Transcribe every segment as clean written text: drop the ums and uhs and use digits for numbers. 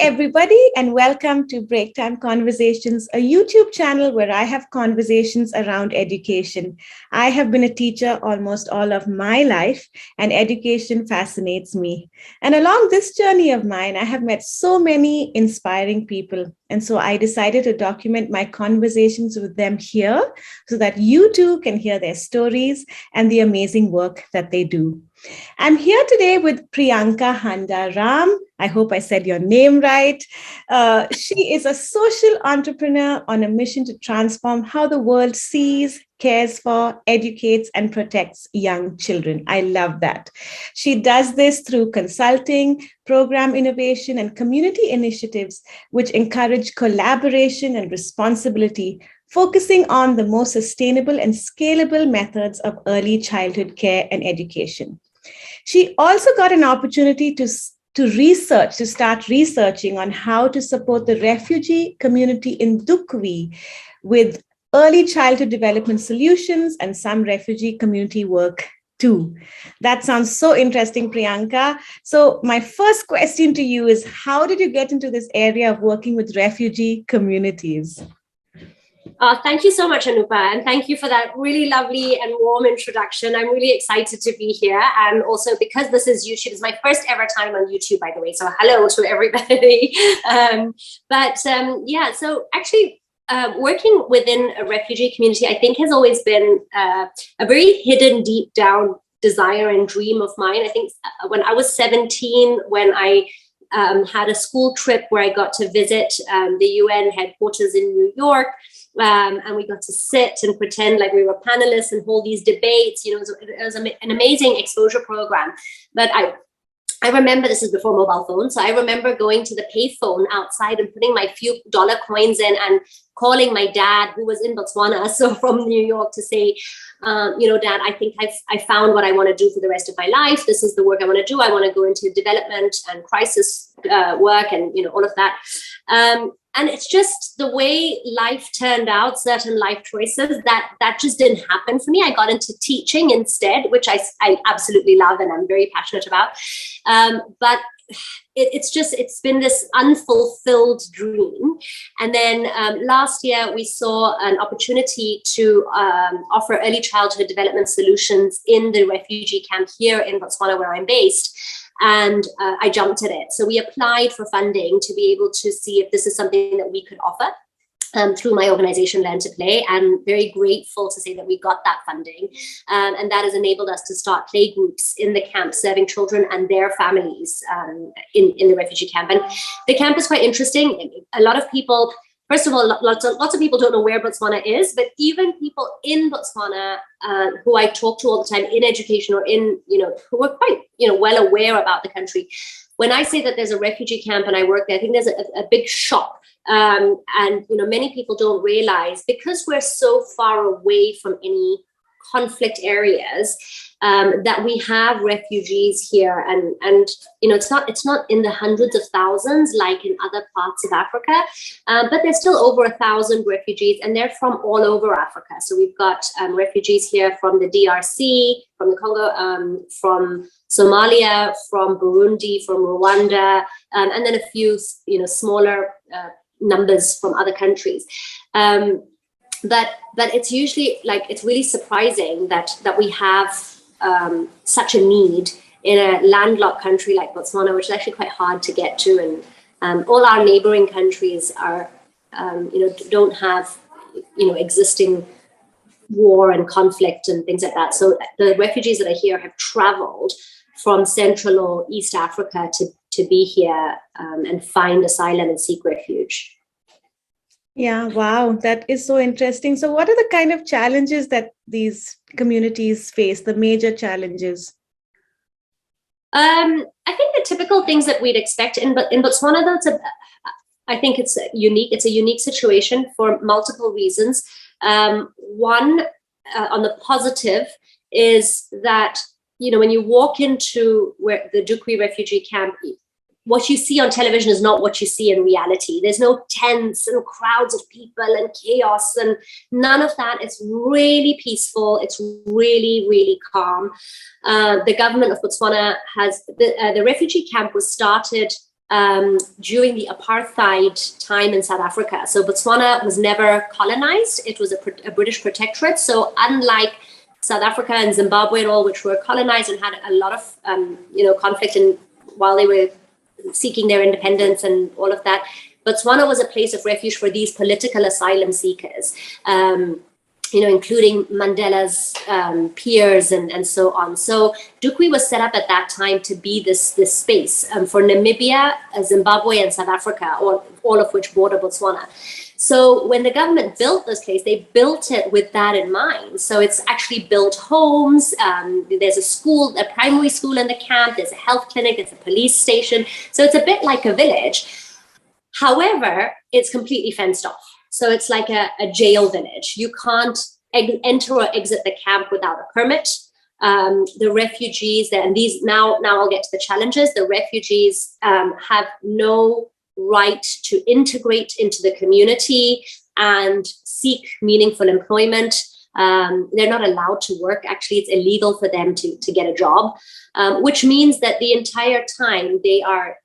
everybody, and welcome to Break Time Conversations, a YouTube channel where I have conversations around education. I have been a teacher almost all of my life, and education fascinates me. And along this journey of mine, I have met so many inspiring people. And so I decided to document my conversations with them here so that you too can hear their stories and the amazing work that they do. I'm here today with Priyanka Handa Ram. I hope I said your name right. She is a social entrepreneur on a mission to transform how the world sees, cares for, educates, and protects young children. I love that. She does this through consulting, program innovation, and community initiatives, which encourage collaboration and responsibility, focusing on the most sustainable and scalable methods of early childhood care and education. She also got an opportunity to start researching on how to support the refugee community in Dukwi with early childhood development solutions and some refugee community work too. That sounds so interesting, Priyanka. So my first question to you is, how did you get into this area of working with refugee communities? Thank you so much, Anupa, and thank you for that really lovely and warm introduction. I'm really excited to be here, and also because this is YouTube, it's my first ever time on YouTube, by the way, so hello to everybody. So actually working within a refugee community, I think has always been a very hidden, deep down desire and dream of mine. I think when I was 17, when I had a school trip where I got to visit the UN headquarters in New York, and we got to sit and pretend like we were panelists and hold these debates. You know, it was an amazing exposure program. But I remember, this is before mobile phones, so I remember going to the payphone outside and putting my few dollar coins in and calling my dad, who was in Botswana, so from New York, to say, Dad, I think I found what I want to do for the rest of my life. This is the work I want to do. I want to go into development and crisis work and, all of that. And it's just the way life turned out, certain life choices, that just didn't happen for me. I got into teaching instead, which I absolutely love and I'm very passionate about. But it's been this unfulfilled dream. And then last year we saw an opportunity to offer early childhood development solutions in the refugee camp here in Botswana, where I'm based. And I jumped at it. So we applied for funding to be able to see if this is something that we could offer through my organization, Learn to Play. And very grateful to say that we got that funding. And that has enabled us to start play groups in the camp, serving children and their families in the refugee camp. And the camp is quite interesting. A lot of people, first of all, lots of people don't know where Botswana is, but even people in Botswana who I talk to all the time in education or in, who are quite, well aware about the country. When I say that there's a refugee camp and I work there, I think there's a big shock. And, many people don't realize, because we're so far away from any conflict areas, that we have refugees here, and it's not in the hundreds of thousands like in other parts of Africa, but there's still over 1,000 refugees, and they're from all over Africa. So we've got refugees here from the DRC, from the Congo, from Somalia, from Burundi, from Rwanda, and then a few smaller numbers from other countries. But it's usually it's really surprising that we have such a need in a landlocked country like Botswana, which is actually quite hard to get to, and all our neighboring countries are don't have existing war and conflict and things like that. So the refugees that are here have traveled from Central or East Africa to be here and find asylum and seek refuge. Yeah, wow, that is so interesting. So what are the kind of challenges that these communities face, the major challenges? I think the typical things that we'd expect in Botswana, though, I think it's a unique situation for multiple reasons. One, on the positive, is that, when you walk into where the Dukwi refugee camp, what you see on television is not what you see in reality. There's no tents and crowds of people and chaos and none of that. It's really peaceful. It's really, really calm. The government of Botswana has, the refugee camp was started during the apartheid time in South Africa. So Botswana was never colonized. It was a British protectorate. So unlike South Africa and Zimbabwe and all, which were colonized and had a lot of, conflict while they were seeking their independence and all of that, Botswana was a place of refuge for these political asylum seekers, including Mandela's peers and so on. So Dukwi was set up at that time to be this space for Namibia, Zimbabwe, and South Africa, all of which border Botswana. So when the government built this place, they built it with that in mind. So it's actually built homes. There's a school, a primary school in the camp. There's a health clinic. There's a police station. So it's a bit like a village. However, it's completely fenced off. So it's like a jail village. You can't enter or exit the camp without a permit. The refugees, and these now I'll get to the challenges. The refugees have no right to integrate into the community and seek meaningful employment. They're not allowed to work. Actually, it's illegal for them to get a job, which means that the entire time they are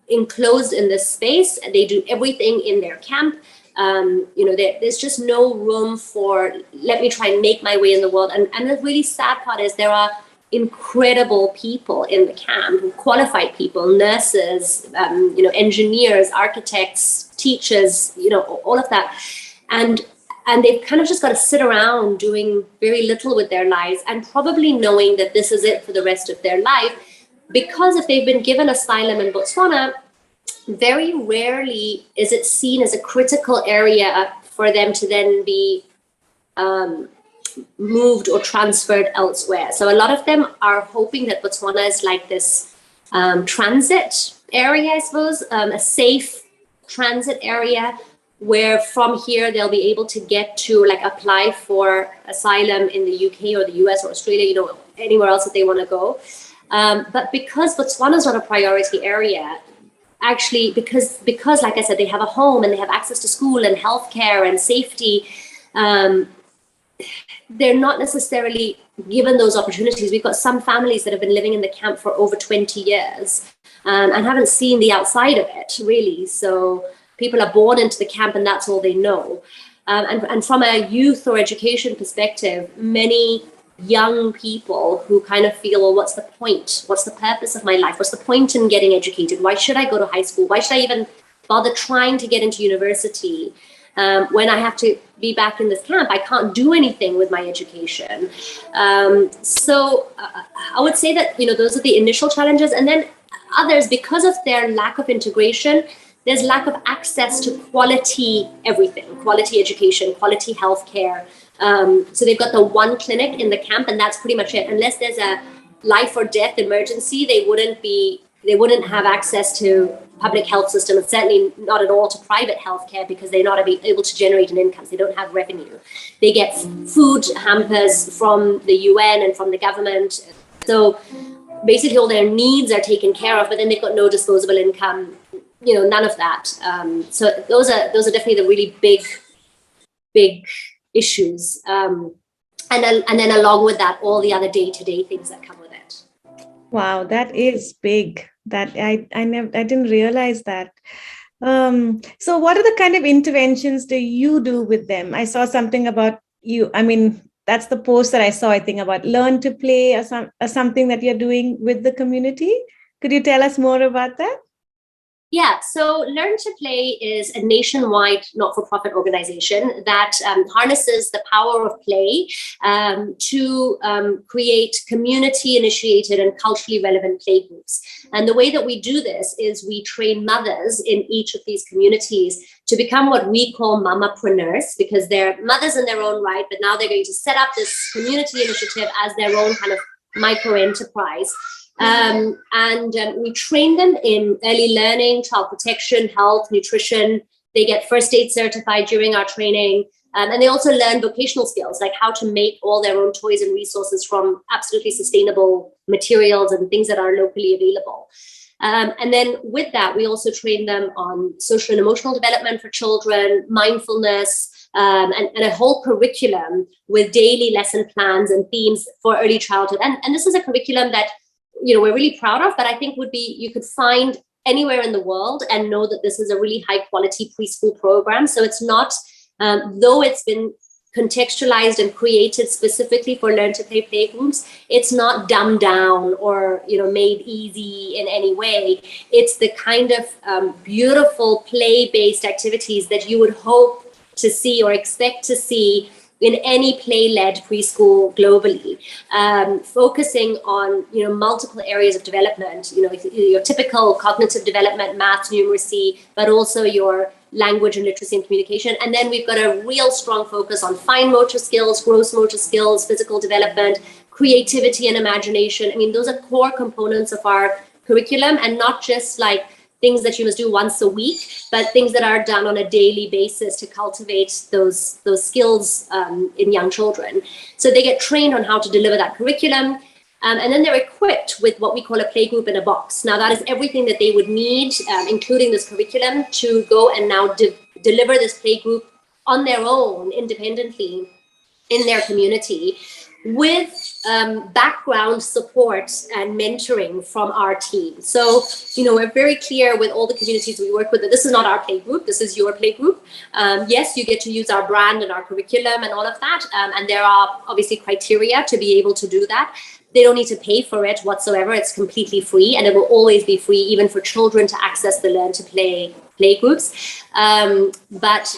enclosed in this space. They do everything in their camp. There's just no room for, let me try and make my way in the world. And the really sad part is there are incredible people in the camp, qualified people, nurses, engineers, architects, teachers, all of that. And they've kind of just got to sit around doing very little with their lives and probably knowing that this is it for the rest of their life. Because if they've been given asylum in Botswana, very rarely is it seen as a critical area for them to then be moved or transferred elsewhere. So a lot of them are hoping that Botswana is like this transit area, I suppose, a safe transit area where from here they'll be able to get to apply for asylum in the UK or the US or Australia, anywhere else that they want to go. But because Botswana is not a priority area, actually, because like I said, they have a home and they have access to school and healthcare and safety, they're not necessarily given those opportunities. We've got some families that have been living in the camp for over 20 years and haven't seen the outside of it, really. So people are born into the camp and that's all they know. And from a youth or education perspective, many young people who kind of feel, well, what's the point? What's the purpose of my life? What's the point in getting educated? Why should I go to high school? Why should I even bother trying to get into university when I have to be back in this camp? I can't do anything with my education. So I would say that, those are the initial challenges. And then others, because of their lack of integration, there's lack of access to quality everything, quality education, quality healthcare. So they've got the one clinic in the camp and that's pretty much it. Unless there's a life or death emergency, they wouldn't have access to public health system, and certainly not at all to private healthcare because they're not able to generate an income. So they don't have revenue. They get food hampers from the UN and from the government. So basically all their needs are taken care of, but then they've got no disposable income, none of that. So those are definitely the really big issues. And then along with that, all the other day-to-day things that come with it. Wow, that is big. That I didn't realize that. So what are the kind of interventions do you do with them? I saw something about you. I mean, that's the post that I saw, I think, about learn to play or something that you're doing with the community. Could you tell us more about that? Yeah, so Learn to Play is a nationwide not-for-profit organization that harnesses the power of play to create community-initiated and culturally relevant play groups. And the way that we do this is we train mothers in each of these communities to become what we call mamapreneurs, because they're mothers in their own right, but now they're going to set up this community initiative as their own kind of micro-enterprise. We train them in early learning, child protection, health, nutrition. They get first aid certified during our training. And they also learn vocational skills, like how to make all their own toys and resources from absolutely sustainable materials and things that are locally available. And then with that, we also train them on social and emotional development for children, mindfulness, and a whole curriculum with daily lesson plans and themes for early childhood. And this is a curriculum that we're really proud of, but I think you could find anywhere in the world and know that this is a really high quality preschool program. So it's not, though it's been contextualized and created specifically for learn to play playgroups, it's not dumbed down or made easy in any way. It's the kind of beautiful play-based activities that you would hope to see or expect to see in any play-led preschool globally, focusing on multiple areas of development, your typical cognitive development, math, numeracy, but also your language and literacy and communication. And then we've got a real strong focus on fine motor skills, gross motor skills, physical development, creativity and imagination. I mean, those are core components of our curriculum, and not just like things that you must do once a week, but things that are done on a daily basis to cultivate those skills in young children. So they get trained on how to deliver that curriculum. And then they're equipped with what we call a playgroup in a box. Now that is everything that they would need, including this curriculum, to go and now deliver this playgroup on their own, independently, in their community, with background support and mentoring from our team. So, we're very clear with all the communities we work with that this is not our playgroup, this is your playgroup. Yes, you get to use our brand and our curriculum and all of that. And there are obviously criteria to be able to do that. They don't need to pay for it whatsoever. It's completely free, and it will always be free, even for children to access the Learn to Play playgroups. But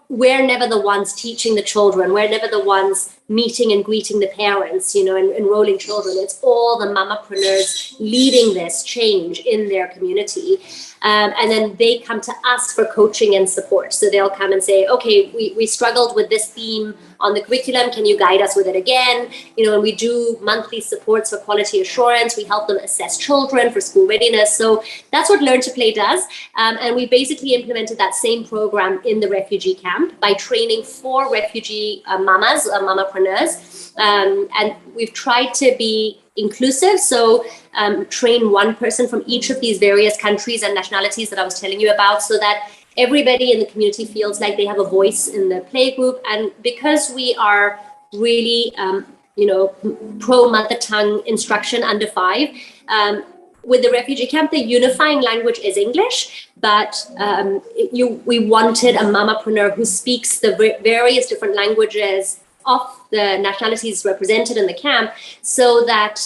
we're never the ones teaching the children. We're never the ones meeting and greeting the parents, and enrolling children. It's all the mamapreneurs leading this change in their community. And then they come to us for coaching and support. So they'll come and say, okay, we struggled with this theme on the curriculum. Can you guide us with it again? And we do monthly supports for quality assurance. We help them assess children for school readiness. So that's what Learn to Play does. And we basically implemented that same program in the refugee camp by training 4 refugee mamas, mamapreneurs. And we've tried to be inclusive. So train one person from each of these various countries and nationalities that I was telling you about, so that everybody in the community feels like they have a voice in the play group. And because we are really, pro mother tongue instruction under 5, with the refugee camp, the unifying language is English, but we wanted a mamapreneur who speaks the various different languages of the nationalities represented in the camp, so that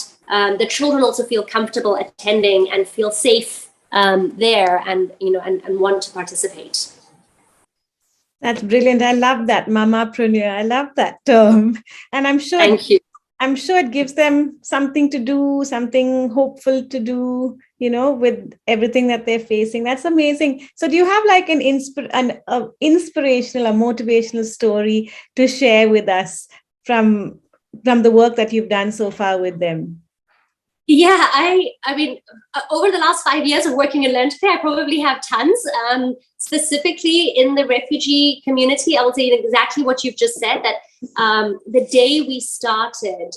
the children also feel comfortable attending and feel safe there, and want to participate. That's brilliant. I love that, mamapreneur. I love that term, and I'm sure. Thank you. I'm sure it gives them something to do, something hopeful to do, with everything that they're facing. That's amazing. So do you have like an inspirational or motivational story to share with us from the work that you've done so far with them? Yeah, I mean, over the last 5 years of working in Learn to Play, I probably have tons. Specifically in the refugee community, I will say exactly what you've just said, that the day we started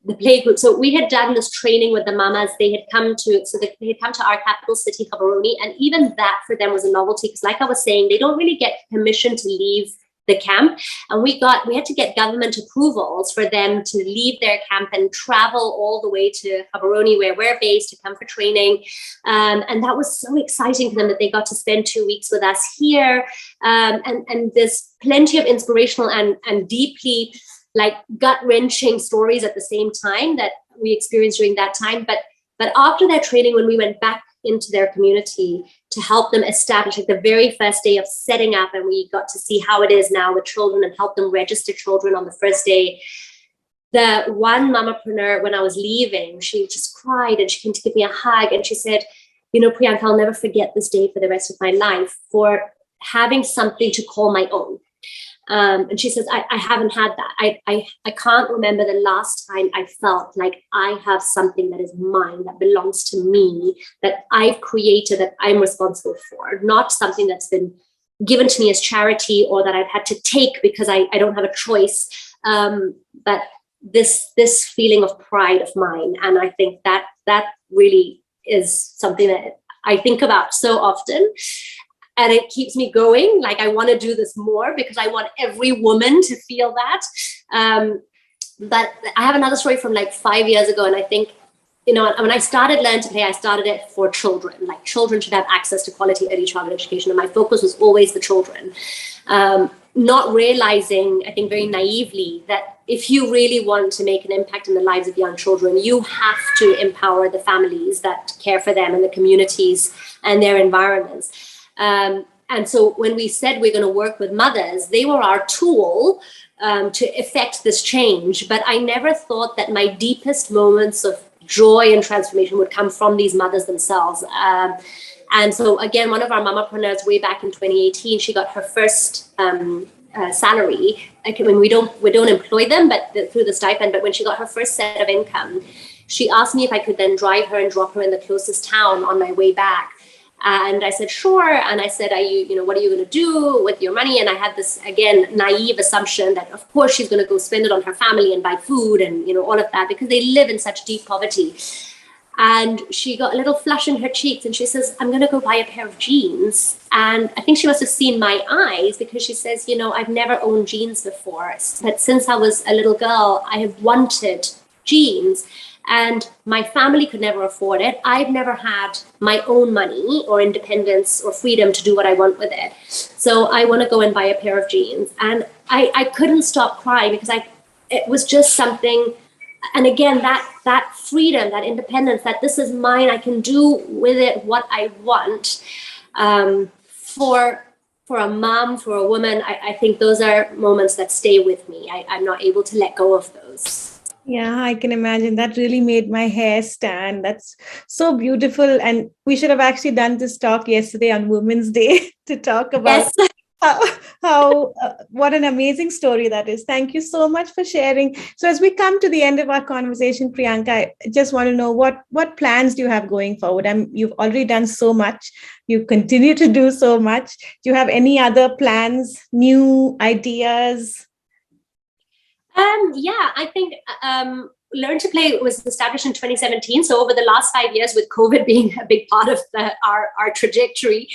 the play group, so we had done this training with the mamas. They had come to our capital city, Gaborone, and even that for them was a novelty, because like I was saying, they don't really get permission to leave the camp, and we had to get government approvals for them to leave their camp and travel all the way to Gaborone, where we're based, to come for training. And that was so exciting for them that they got to spend 2 weeks with us here. And there's plenty of inspirational and deeply like gut-wrenching stories at the same time that we experienced during that time. But after that training, when we went back into their community to help them establish, like the very first day of setting up, and we got to see how it is now with children and help them register children on the first day. The one mamapreneur, when I was leaving, she just cried and she came to give me a hug, and she said, Priyanka, I'll never forget this day for the rest of my life, for having something to call my own. And she says, I haven't had that. I can't remember the last time I felt like I have something that is mine, that belongs to me, that I've created, that I'm responsible for, not something that's been given to me as charity or that I've had to take because I don't have a choice. But this feeling of pride of mine. And I think that really is something that I think about so often. And it keeps me going. Like, I want to do this more because I want every woman to feel that. But I have another story from like 5 years ago. And I think when I started Learn to Play, I started it for children. Like, children should have access to quality early childhood education. And my focus was always the children. Not realizing, I think very naively, that if you really want to make an impact in the lives of young children, you have to empower the families that care for them and the communities and their environments. And so when we said we're going to work with mothers, they were our tool to effect this change. But I never thought that my deepest moments of joy and transformation would come from these mothers themselves. And so again, one of our mamapreneurs way back in 2018, she got her first salary. Like, when we don't employ them, but through the stipend. But when she got her first set of income, she asked me if I could then drive her and drop her in the closest town on my way back. And I said, sure. And I said, what are you going to do with your money? And I had this, again, naive assumption that, of course, she's going to go spend it on her family and buy food and, all of that, because they live in such deep poverty. And she got a little flush in her cheeks and she says, I'm going to go buy a pair of jeans. And I think she must have seen my eyes, because she says, I've never owned jeans before. But since I was a little girl, I have wanted jeans. And my family could never afford it. I've never had my own money or independence or freedom to do what I want with it. So I want to go and buy a pair of jeans. And I couldn't stop crying, because it was just something. And again, that freedom, that independence, that this is mine, I can do with it what I want. For a mom, for a woman, I think those are moments that stay with me. I'm not able to let go of those. Yeah, I can imagine. That really made my hair stand. That's so beautiful. And we should have actually done this talk yesterday on Women's Day to talk about how what an amazing story that is. Thank you so much for sharing. So as we come to the end of our conversation, Priyanka, I just want to know what plans do you have going forward? You've already done so much. You continue to do so much. Do you have any other plans, new ideas? I think Learn to Play was established in 2017. So over the last 5 years, with COVID being a big part of our trajectory,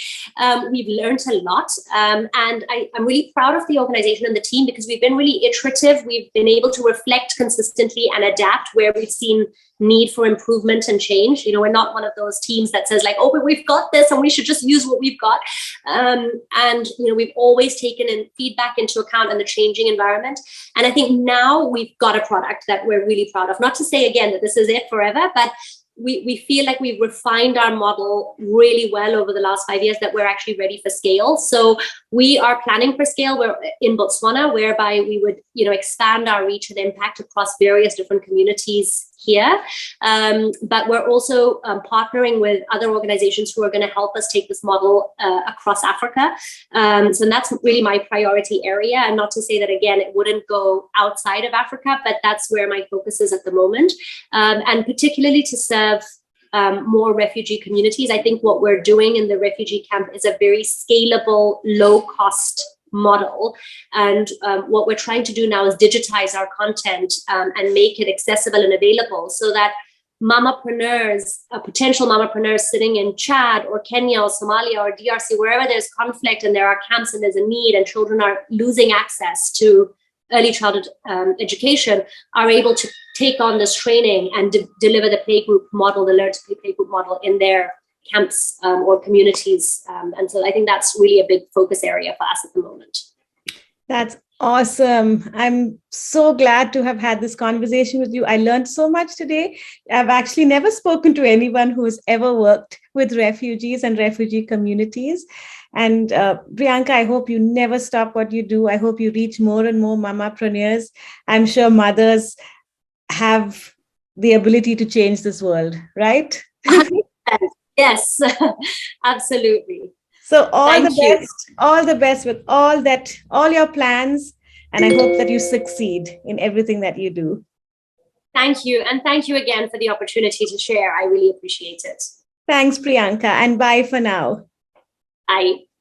we've learned a lot. And I'm really proud of the organization and the team, because we've been really iterative. We've been able to reflect consistently and adapt where we've seen need for improvement and change. We're not one of those teams that says like, oh, but we've got this and we should just use what we've got. And we've always taken in feedback into account and the changing environment. And I think now we've got a product that we're really proud of. Not to say again that this is it forever, but we feel like we've refined our model really well over the last 5 years, that we're actually ready for scale. So we are planning for scale. We're in Botswana, whereby we would, expand our reach and impact across various different communities here. But we're also partnering with other organizations who are going to help us take this model across Africa. So that's really my priority area. And not to say that, again, it wouldn't go outside of Africa, but that's where my focus is at the moment. And particularly to serve more refugee communities. I think what we're doing in the refugee camp is a very scalable, low-cost model. And what we're trying to do now is digitize our content and make it accessible and available, so that mamapreneurs, potential mamapreneurs sitting in Chad or Kenya or Somalia or DRC, wherever there's conflict and there are camps and there's a need and children are losing access to early childhood education, are able to take on this training and deliver the playgroup model, the Learn to Play playgroup model in their camps or communities. And so I think that's really a big focus area for us at the moment. That's awesome. I'm so glad to have had this conversation with you. I learned so much today. I've actually never spoken to anyone who's ever worked with refugees and refugee communities. And Priyanka, I hope you never stop what you do. I hope you reach more and more mamapreneurs. I'm sure mothers have the ability to change this world, right? Yes, absolutely. So all the best with all your plans. And I hope that you succeed in everything that you do. Thank you. And thank you again for the opportunity to share. I really appreciate it. Thanks, Priyanka. And bye for now. Bye.